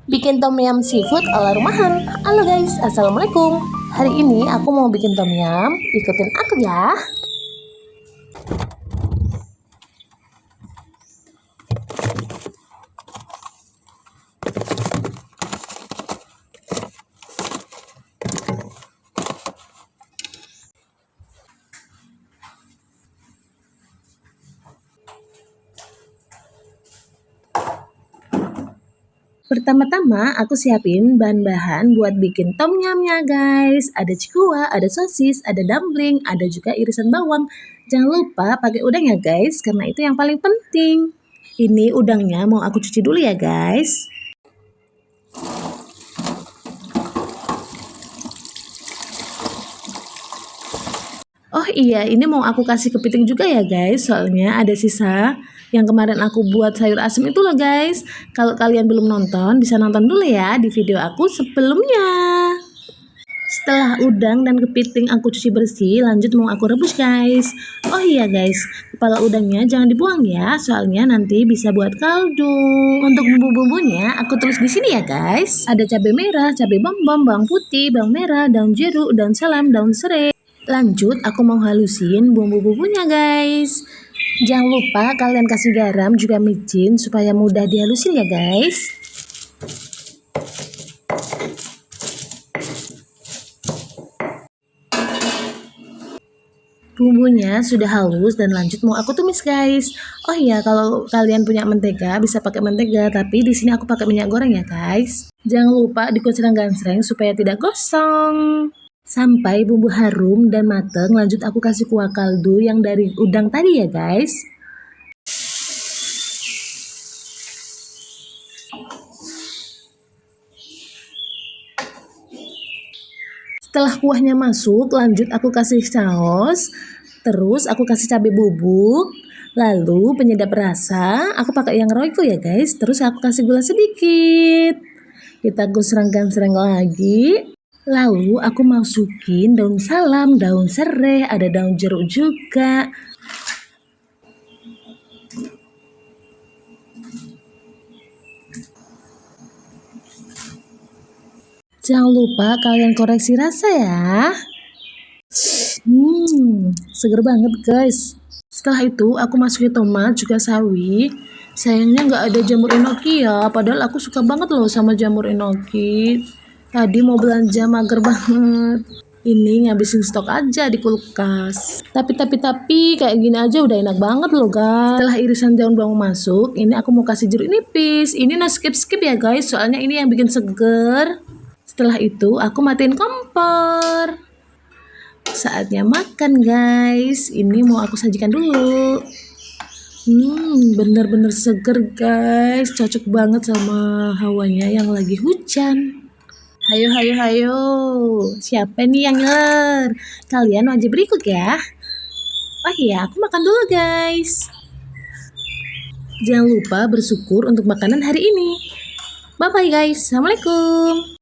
Bikin tom yum seafood ala rumahan. Halo guys, assalamualaikum. Hari ini aku mau bikin tom yum, ikutin aku ya. Pertama-tama aku siapin bahan-bahan buat bikin tom yumnya guys. Ada cikua, ada sosis, ada dumpling, ada juga irisan bawang. Jangan lupa pakai udang ya guys, karena itu yang paling penting. Ini udangnya mau aku cuci dulu ya guys. Oh iya, ini mau aku kasih kepiting juga ya guys, soalnya ada sisa yang kemarin aku buat sayur asem itu loh guys. Kalau kalian belum nonton, bisa nonton dulu ya di video aku sebelumnya. Setelah udang dan kepiting aku cuci bersih, lanjut mau aku rebus guys. Oh iya guys, kepala udangnya jangan dibuang ya, soalnya nanti bisa buat kaldu. Untuk bumbu-bumbunya aku tulis di sini ya guys. Ada cabai merah, cabai bombom, bawang putih, bawang merah, daun jeruk, daun salam, daun serai. Lanjut aku mau halusin bumbu-bumbunya guys. Jangan lupa kalian kasih garam juga micin supaya mudah dihalusin ya guys. Bumbunya sudah halus dan lanjut mau aku tumis guys. Oh iya, kalau kalian punya mentega bisa pakai mentega, tapi di sini aku pakai minyak goreng ya guys. Jangan lupa dikucreng-gancreng supaya tidak gosong. Sampai bumbu harum dan mateng, lanjut aku kasih kuah kaldu yang dari udang tadi ya guys. Setelah kuahnya masuk, lanjut aku kasih saus, terus aku kasih cabai bubuk, lalu penyedap rasa, aku pakai yang Royco ya guys, terus aku kasih gula sedikit. Kita gosrang-gansreng lagi. Lalu aku masukin daun salam, daun serai, ada daun jeruk juga. Jangan lupa kalian koreksi rasa ya. Seger banget guys. Setelah itu aku masukin tomat juga sawi. Sayangnya nggak ada jamur enoki ya, padahal aku suka banget loh sama jamur enoki. Tadi mau belanja mager banget. Ini ngabisin stok aja di kulkas. Tapi kayak gini aja udah enak banget loh guys. Setelah irisan daun bawang masuk, ini aku mau kasih jeruk nipis. Ini no skip ya guys, soalnya ini yang bikin seger. Setelah itu aku matiin kompor. Saatnya makan guys. Ini mau aku sajikan dulu. Bener-bener seger guys. Cocok banget sama hawanya yang lagi hujan. Hayo. Siapa nih yang ngiler? Kalian wajib berikut ya. Oh iya, aku makan dulu guys. Jangan lupa bersyukur untuk makanan hari ini. Bye-bye guys. Assalamualaikum.